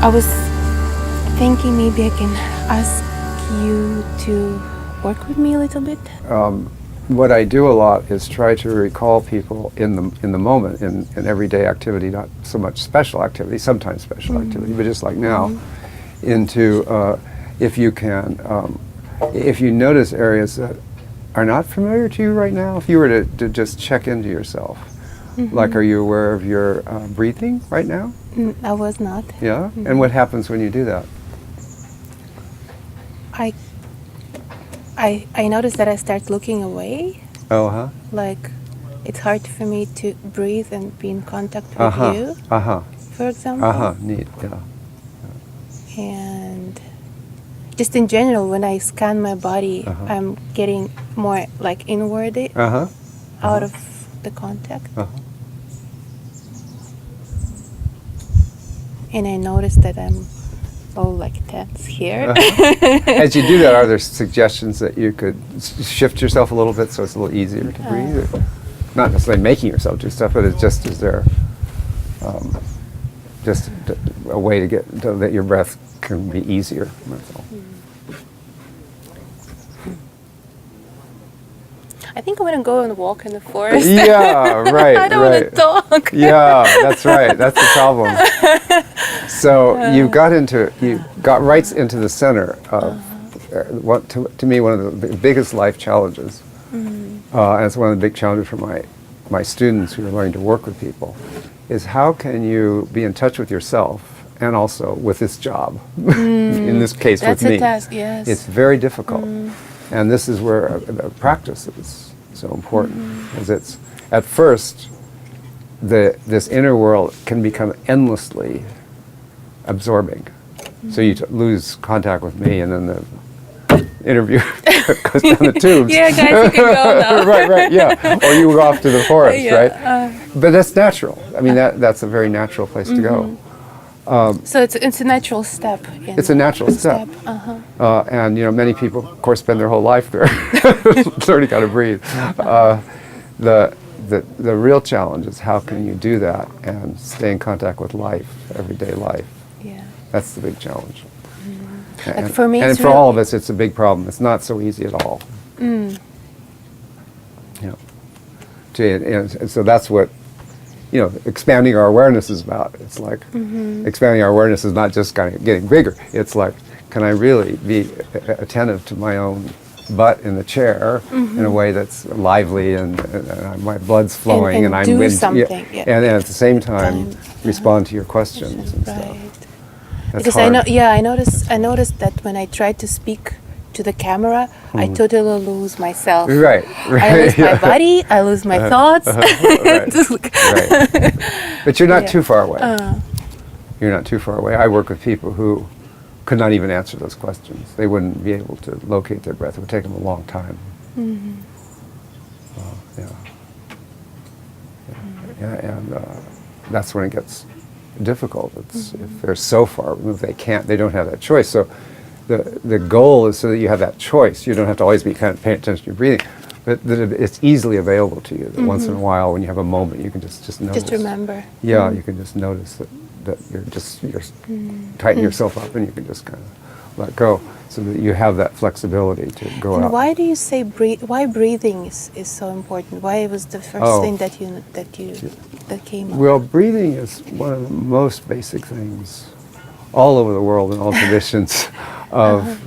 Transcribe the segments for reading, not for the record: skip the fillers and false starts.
I was thinking maybe I can ask you to work with me a little bit. What I do a lot is try to recall people in the moment, in everyday activity, not so much special activity, sometimes special activity, but just like now, into if you can, if you notice areas that are not familiar to you right now, if you were to just check into yourself, like, are you aware of your breathing right now? I was not. Yeah? And what happens when you do that? I noticed that I start looking away. Oh, huh? Like, it's hard for me to breathe and be in contact with you, for example. Neat, yeah. And just in general, when I scan my body, I'm getting more like inward out of the contact. And I noticed that I'm all like tense here. As you do that, are there suggestions that you could shift yourself a little bit so it's a little easier to breathe? Not necessarily making yourself do stuff, but it's just, is there just a way to get so that your breath can be easier? That's all. I think I'm gonna go and walk in the forest. Yeah, right. I don't want to talk. Yeah, that's right. That's the problem. So you got right into the center of what to me one of the biggest life challenges, and it's one of the big challenges for my students who are learning to work with people, is how can you be in touch with yourself and also with this job? In this case, that's with me, a task. Yes, it's very difficult. And this is where practice is so important, because it's, at first, this inner world can become endlessly absorbing. So you lose contact with me, and then the interview goes down the tubes. Yeah, guys, you can go now. right, yeah. Or you go off to the forest, right? But that's natural. I mean, that's a very natural place to go. So it's a natural step. It's a natural step. And many people, of course, spend their whole life there, learning how to breathe. The real challenge is how can you do that and stay in contact with life, everyday life. Yeah. That's the big challenge. Like for me, and for all of us, it's a big problem. It's not so easy at all. And so that's what expanding our awareness is about. It's like expanding our awareness is not just kind of getting bigger. It's like, can I really be attentive to my own butt in the chair in a way that's lively and my blood's flowing and I'm do something. And at the same time respond to your questions and stuff. That's because hard. I noticed that when I try to speak to the camera, I totally lose myself. Right. I lose my body, I lose my thoughts. Right. But you're not too far away. You're not too far away. I work with people who could not even answer those questions. They wouldn't be able to locate their breath. It would take them a long time. And that's when it gets difficult. It's if they're so far removed, they don't have that choice. So the goal is so that you have that choice. You don't have to always be kind of paying attention to your breathing, but that it's easily available to you. That once in a while, when you have a moment, you can just notice. Just remember. Yeah, you can just notice that you're tighten yourself up, and you can just kind of let go, so that you have that flexibility to go out. Why do you say why breathing is so important? Why was the first thing that came up? Well, breathing is one of the most basic things all over the world in all traditions of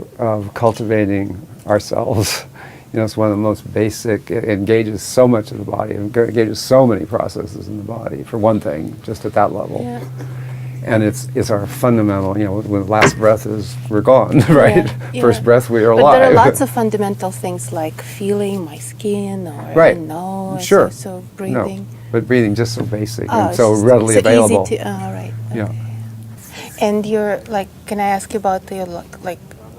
cultivating ourselves. It's one of the most basic. It engages so much of the body. It engages so many processes in the body, for one thing, just at that level. Yeah. And it's our fundamental, when the last breath is, we're gone, right? Yeah. First breath, we are alive. But there are lots of fundamental things like feeling my skin or my nose. Sure. So breathing. No, but breathing just so basic and so readily available. Easy to, right. Okay. Yeah. And you're can I ask you about your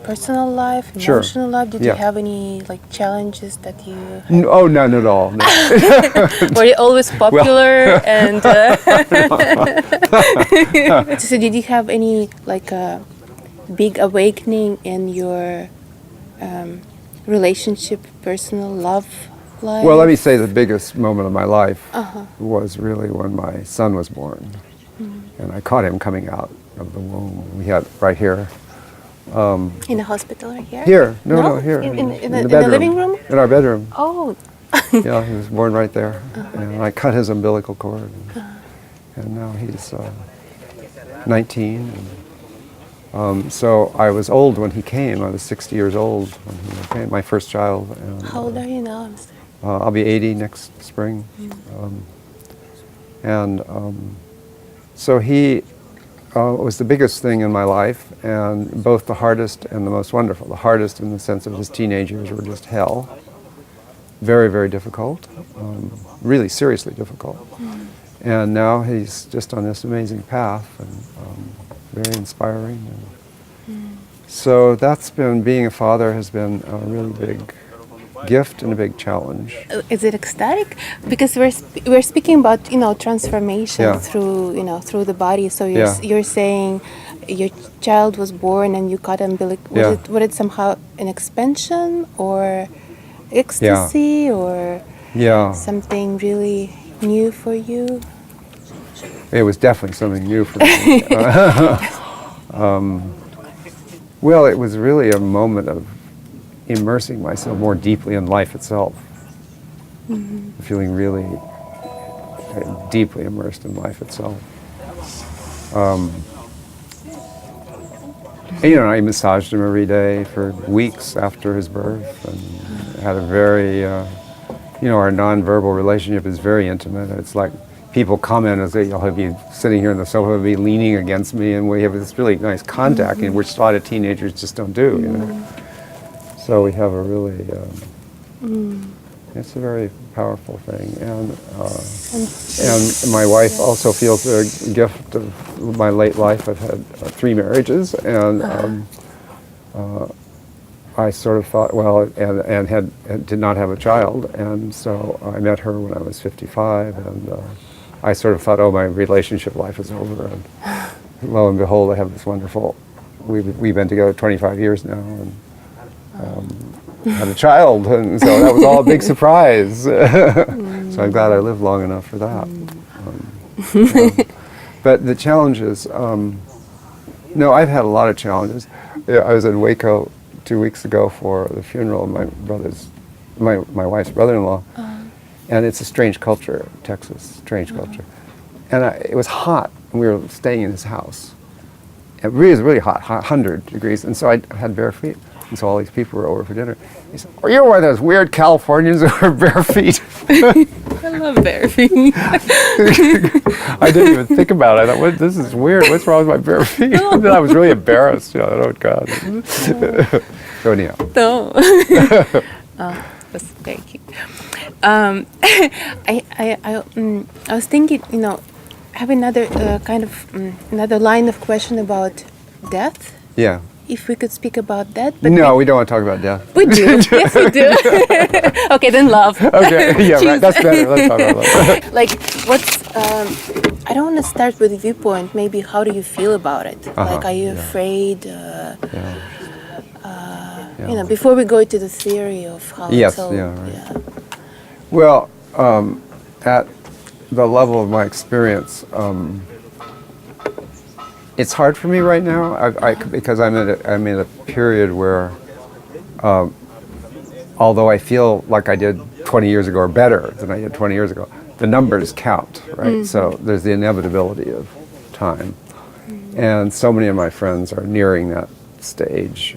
personal life, emotional life? Did you have any challenges that you had? Oh, none at all. No. Were you always popular? And so did you have any big awakening in your relationship, personal love life? Well, let me say the biggest moment of my life was really when my son was born. And I caught him coming out of the womb. We had right here. In the hospital right here? Here. No, here. In the living room? In our bedroom. Oh. Yeah, he was born right there. And I cut his umbilical cord. And now he's 19. So I was old when he came. I was 60 years old when he came, my first child. And, how old are you now? I'll be 80 next spring. So he was the biggest thing in my life, and both the hardest and the most wonderful. The hardest in the sense of his teenage years were just hell. Very, very difficult. Really seriously difficult. And now he's just on this amazing path, and very inspiring. So that's been, being a father has been a really big gift and a big challenge. Is it ecstatic? Because we're speaking about transformation through through the body. So you're saying your child was born and you cut umbilical. Was it somehow an expansion or ecstasy or something really new for you? It was definitely something new for me. Well, it was really a moment of immersing myself more deeply in life itself. Feeling really deeply immersed in life itself. I massaged him every day for weeks after his birth, and had a very, our nonverbal relationship is very intimate. It's like people comment and say, he'll be sitting here on the sofa, he'll be leaning against me, and we have this really nice contact, which a lot of teenagers just don't do, So we have a really, it's a very powerful thing. And my wife also feels the gift of my late life. I've had 3 marriages, and I sort of thought, and did not have a child, and so I met her when I was 55, and I sort of thought, my relationship life is over, and lo and behold, I have this wonderful, we've been together 25 years now, and had a child, and so that was all a big surprise. So I'm glad I lived long enough for that. But the challenges, I've had a lot of challenges. I was in Waco 2 weeks ago for the funeral of my wife's brother-in-law, and it's a strange culture, Texas, strange culture. And it was hot, and we were staying in his house. It was really hot, 100 degrees, and so I had bare feet. And so all these people were over for dinner. He said, "Are you one of those weird Californians who wear bare feet?" I love bare feet. I didn't even think about it. I thought, this is weird. What's wrong with my bare feet? And then I was really embarrassed. Oh, God. So anyhow. No. That's very cute. I was thinking, have another another line of question about death. Yeah. If we could speak about that. But no, we don't want to talk about death. We do. Yes, we do. Okay, then love. Okay, yeah, right. That's better. Let's talk about love. Like, I don't want to start with a viewpoint. Maybe how do you feel about it? Like, are you afraid? Before we go to the theory of how yes, it's all, Well, at the level of my experience, it's hard for me right now because I'm in a period where, although I feel like I did 20 years ago or better than I did 20 years ago, the numbers count, right? So there's the inevitability of time. And so many of my friends are nearing that stage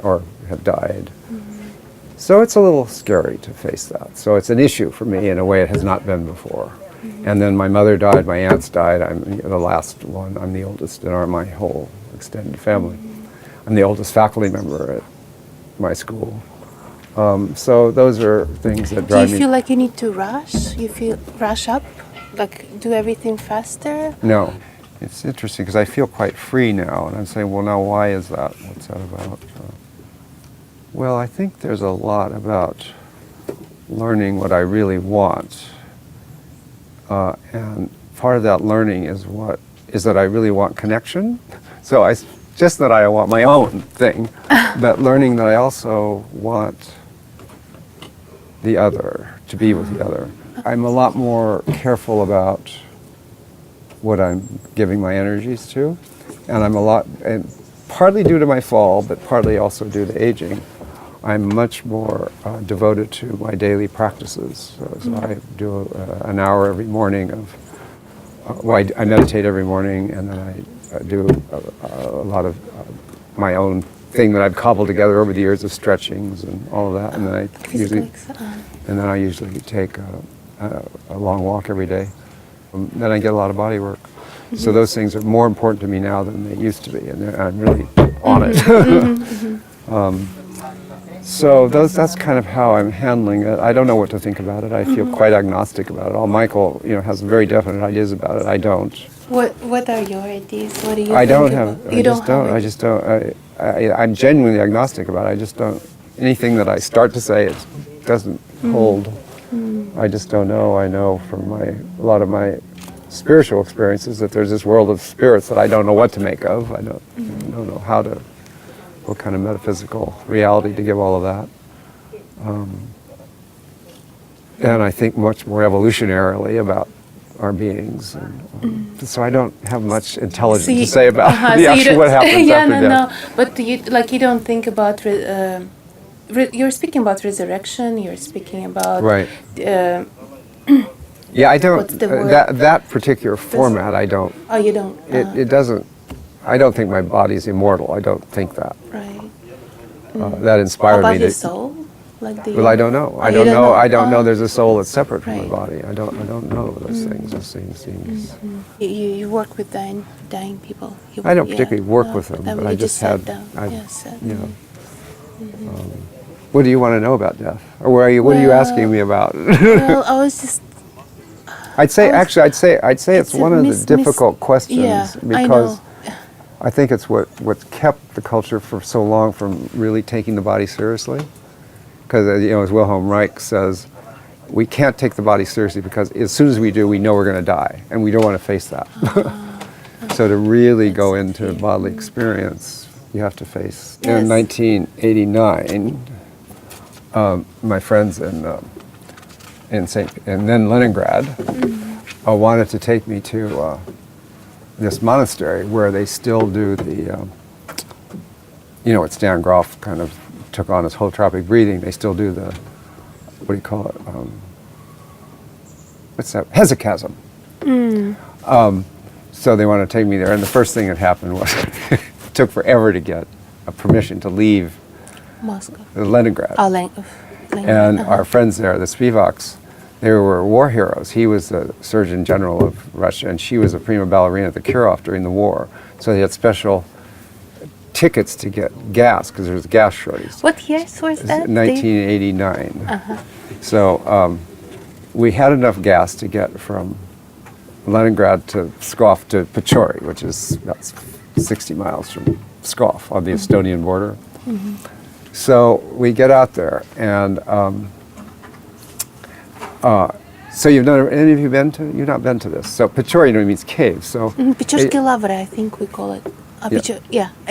or have died. So it's a little scary to face that. So it's an issue for me in a way it has not been before. And then my mother died, my aunts died, I'm the last one, I'm the oldest in my whole extended family. I'm the oldest faculty member at my school. So those are things that drive me. Do you feel like you need to rush? You feel rush up? Like do everything faster? No. It's interesting because I feel quite free now, and I'm saying, well, now why is that? What's that about? Well, I think there's a lot about learning what I really want. And part of that learning is that I really want connection. So just that I want my own thing, but learning that I also want the other, to be with the other. I'm a lot more careful about what I'm giving my energies to. and and partly due to my fall, but partly also due to aging, I'm much more devoted to my daily practices. So I do an hour every morning of, I meditate every morning, and then I do a lot of my own thing that I've cobbled together over the years of stretchings and all of that, and then I usually take a long walk every day. Then I get a lot of body work. So those things are more important to me now than they used to be, and I'm really on it. So that's kind of how I'm handling it. I don't know what to think about it. I feel quite agnostic about it all. Michael, has very definite ideas about it. I don't. What are your ideas? What do you I think don't about? have. I just don't. I'm genuinely agnostic about it. I just don't. Anything that I start to say, it doesn't hold. I just don't know. I know from a lot of my spiritual experiences that there's this world of spirits that I don't know what to make of. I don't know what kind of metaphysical reality to give all of that. And I think much more evolutionarily about our beings. And, so I don't have much intelligence to say about what happens after death. But you don't think about. You're speaking about resurrection. You're speaking about. Right. Yeah, I don't. That particular format, I don't. Oh, you don't. It doesn't. I don't think my body's immortal. I don't think that. Right. That inspired How me. About your soul? Well, I don't know. I don't know. I don't know. There's a soul that's separate from my body. I don't know those things. Those things seems. You work with dying people. I don't particularly work with them, but I just had. What do you want to know about death, or what are you asking me about? Well, I was just. I'd say it's one of the difficult questions because I think it's what's kept the culture for so long from really taking the body seriously. Because as Wilhelm Reich says, we can't take the body seriously because as soon as we do, we know we're going to die, and we don't want to face that. So to really go into bodily experience, you have to face. Yes. In 1989, my friends in then Leningrad wanted to take me to this monastery where they still do the, what Stan Grof kind of took on as holotropic breathing. They still do the, what do you call it? What's that? Hesychasm. So they wanted to take me there, and the first thing that happened was it took forever to get a permission to leave Moscow. Leningrad. Leningrad. And our friends there, the Spivaks, they were war heroes. He was the Surgeon General of Russia, and she was a prima ballerina at the Kirov during the war. So they had special tickets to get gas because there was gas shortage. What year was that? 1989. So we had enough gas to get from Leningrad to Pskov to Pechori, which is about 60 miles from Pskov on the Estonian border. So we get out there, and so you've not been to this. So Pechori means cave. So Pechorski Lavra, I think we call it.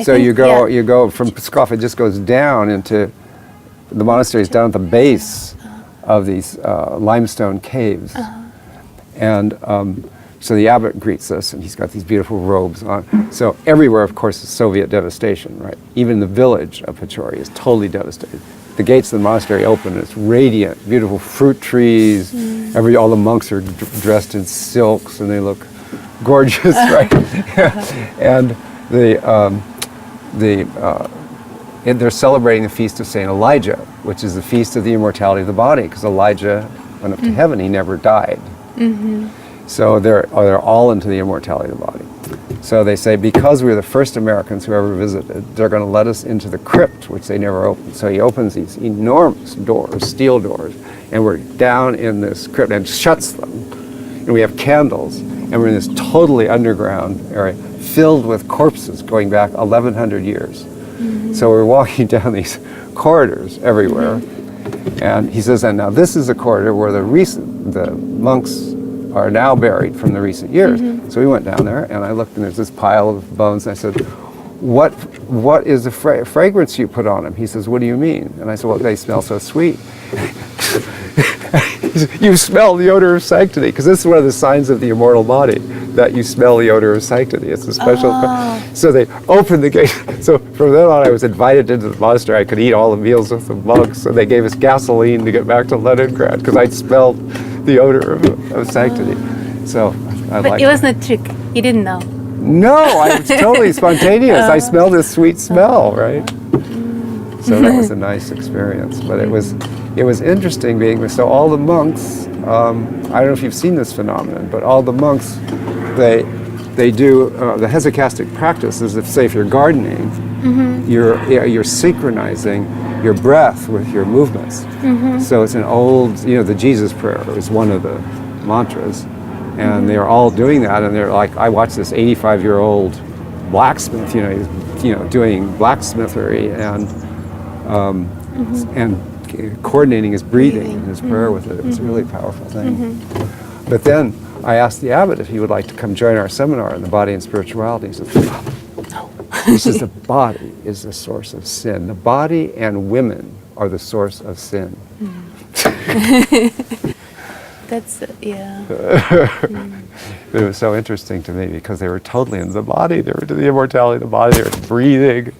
So you go from Pskov. It just goes down into the monasteries down at the base of these limestone caves, and so the abbot greets us, and he's got these beautiful robes on. So everywhere, of course, is Soviet devastation, right? Even the village of Pechori is totally devastated. The gates of the monastery open, and it's radiant, beautiful fruit trees. All the monks are dressed in silks, and they look gorgeous, right? And they're celebrating the feast of Saint Elijah, which is the feast of the immortality of the body, because Elijah went up to heaven; he never died. So they're all into the immortality of the body. So they say because we were the first Americans who ever visited, they're going to let us into the crypt, which they never opened. So he opens these enormous doors, steel doors, and we're down in this crypt and shuts them. And we have candles, and we're in this totally underground area filled with corpses going back 1,100 years. So we're walking down these corridors everywhere, and he says, and now this is a corridor where the monks are now buried from the recent years. So we went down there, and I looked, and there's this pile of bones, and I said, what is the fragrance you put on them? He says, what do you mean? And I said, well, they smell so sweet. You smell the odor of sanctity, because this is one of the signs of the immortal body, that you smell the odor of sanctity. It's a special. So they opened the gate. So from then on, I was invited into the monastery. I could eat all the meals with the monks, so they gave us gasoline to get back to Leningrad, because I'd smelled the odor of sanctity. So I But liked it wasn't a trick. You didn't know. No, I was totally spontaneous. I smelled this sweet smell, right? So that was a nice experience. But it was interesting being there. So all the monks, I don't know if you've seen this phenomenon, but all the monks, they do the hesychastic practice is if, say, if you're gardening, you're synchronizing your breath with your movements. So it's an old, the Jesus prayer is one of the mantras. And they're all doing that, and they're like, I watched this 85-year-old blacksmith, doing blacksmithery and coordinating his breathing and his prayer with it. It was a really powerful thing. But then I asked the abbot if he would like to come join our seminar on the body and spirituality. He said, he says, the body is the source of sin. The body and women are the source of sin. That's, yeah. It was so interesting to me because they were totally into the body. They were into the immortality of the body. They were breathing.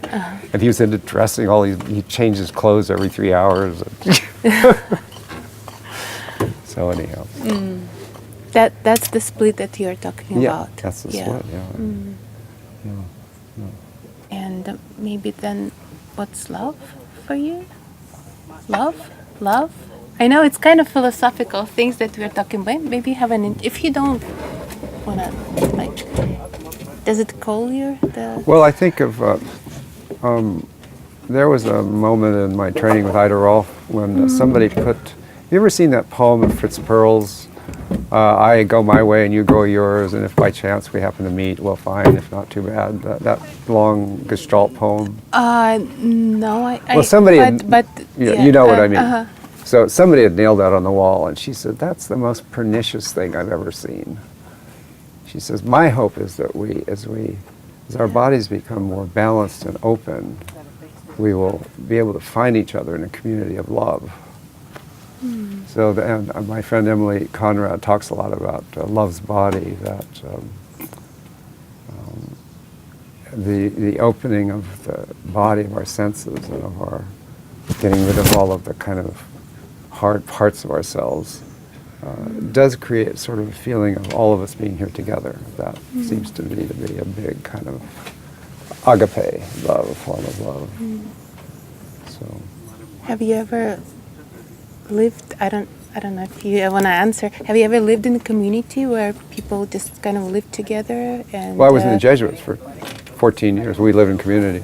And he was into dressing. He changed his clothes every 3 hours. So anyhow. That's the split that you're talking about. Yeah, that's the split, yeah. And maybe then, what's love for you? Love? I know it's kind of philosophical things that we're talking about. Maybe have if you don't wanna, does it call you? Well, I think of, there was a moment in my training with Ida Rolf when somebody have you ever seen that poem of Fritz Perls? I go my way and you go yours, and if by chance we happen to meet, well, fine, if not too bad. That long Gestalt poem. No, well, somebody, yeah, you know what I mean. So somebody had nailed that on the wall, and she said, that's the most pernicious thing I've ever seen. She says, my hope is that as our bodies become more balanced and open, we will be able to find each other in a community of love. So, and my friend Emily Conrad talks a lot about love's body, that the opening of the body of our senses and of our getting rid of all of the kind of hard parts of ourselves does create sort of a feeling of all of us being here together. That seems to me to be a big kind of agape love, a form of love. So, have you ever lived? I don't know if you want to answer. Have you ever lived in a community where people just kind of live together? And well, I was in the Jesuits for 14 years. We live in community.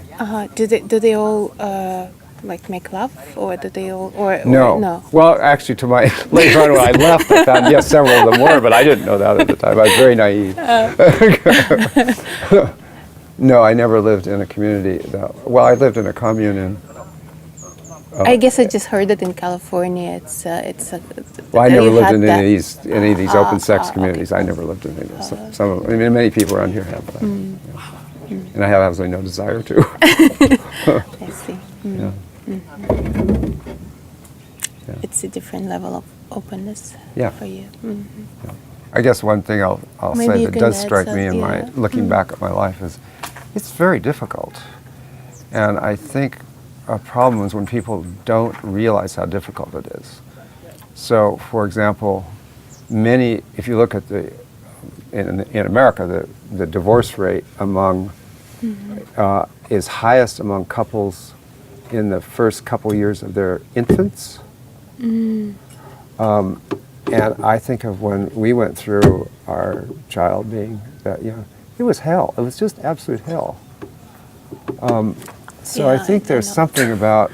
Do they all make love, or do they all no? Well, actually, later on when I left, I found yes, several of them were, but I didn't know that at the time. I was very naive. No, I never lived in a community. Well, I lived in a commune in. I guess I just heard that in California, it's well, I never lived in any of these open sex communities. Okay. I never lived in any of these. Many people around here have, but and I have absolutely no desire to. I see. Yeah. It's a different level of openness for you. Yeah. I guess one thing I'll say that does strike me in my looking back at my life is it's very difficult, and I think a problem is when people don't realize how difficult it is. So, for example, if you look at in America, the divorce rate among is highest among couples in the first couple years of their infants. And I think of when we went through our child being that young, it was hell. It was just absolute hell. So I think there's something about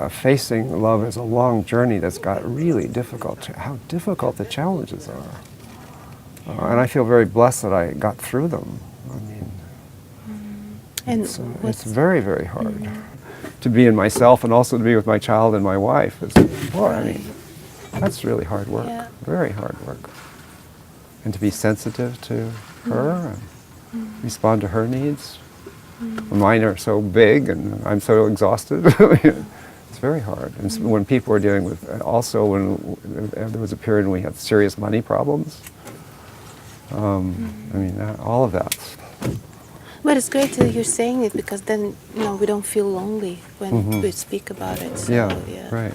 facing love as a long journey that's got really difficult, how difficult the challenges are. And I feel very blessed that I got through them. I mean, it's very, very hard to be in myself and also to be with my child and my wife. I mean, that's really hard work, very hard work. And to be sensitive to her and respond to her needs. Mine are so big and I'm so exhausted. It's very hard. And when people are dealing with, also when there was a period when we had serious money problems, I mean, all of that. But it's great that you're saying it, because then, we don't feel lonely when we speak about it. So, right.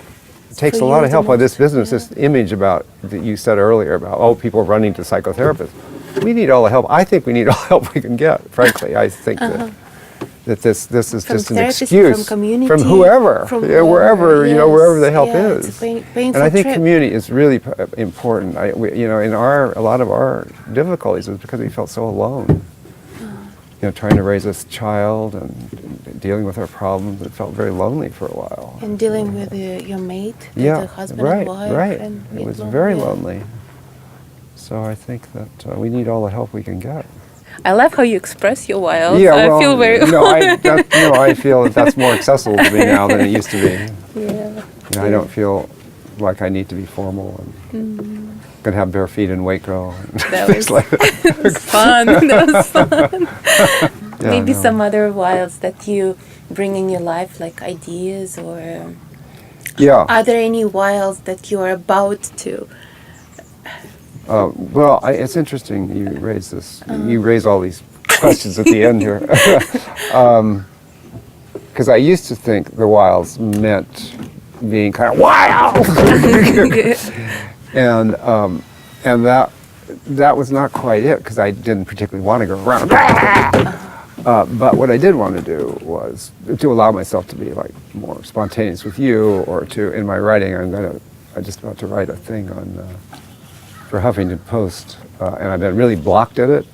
It takes a lot of help on this business, this image about, that you said earlier about, oh, people running to psychotherapists. We need all the help. I think we need all the help we can get, frankly. I think that this is From just an therapists, excuse from community, from whoever, from wherever, wherever the help it's is. a And I think trip. community is really important. In a lot of our difficulties was because we felt so alone. Trying to raise this child and dealing with our problems, it felt very lonely for a while. And dealing with your mate, the husband and wife. Right. And It was very lonely. So I think that we need all the help we can get. I love how you express your wilds. Yeah, I well, feel very... I feel that that's more accessible to me now than it used to be. Yeah. I don't feel like I need to be formal and gonna have bare feet in Waco. That was, like that. It was fun. That was fun. Maybe some other wilds that you bring in your life, like ideas, or are there any wilds that you are about to? Well, it's interesting you raise this. You raise all these questions at the end here. Because I used to think the wilds meant being kind of wild. And that was not quite it, because I didn't particularly want to go around. But what I did want to do was to allow myself to be like more spontaneous with you, or in my writing, I'm just about to write a thing for Huffington Post, and I've been really blocked at it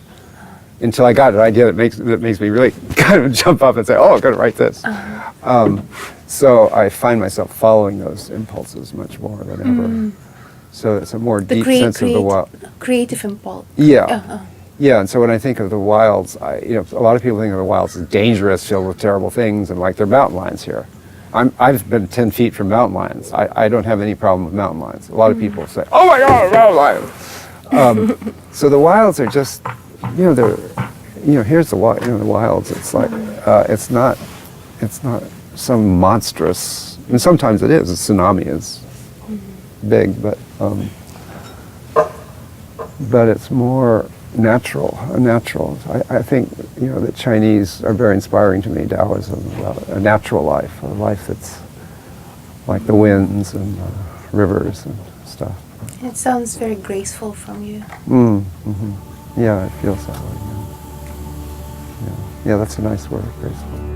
until I got an idea that makes me really kind of jump up and say, oh, I'm going to write this. So I find myself following those impulses much more than ever. So it's a more deep sense of the wild. Creative impulse. Yeah. Yeah, and so when I think of the wilds, a lot of people think of the wilds as dangerous, filled with terrible things, and like they're mountain lions here. I've been 10 feet from mountain lions. I don't have any problem with mountain lions. A lot of people say, oh my God, mountain lions! So the wilds are just, here's the wilds. It's like, it's not some monstrous, and sometimes it is. A tsunami is big, but it's more natural. I think the Chinese are very inspiring to me. Taoism, about a natural life, a life that's like the winds and rivers and stuff. It sounds very graceful from you. Yeah, it feels that way. Yeah, that's a nice word, graceful.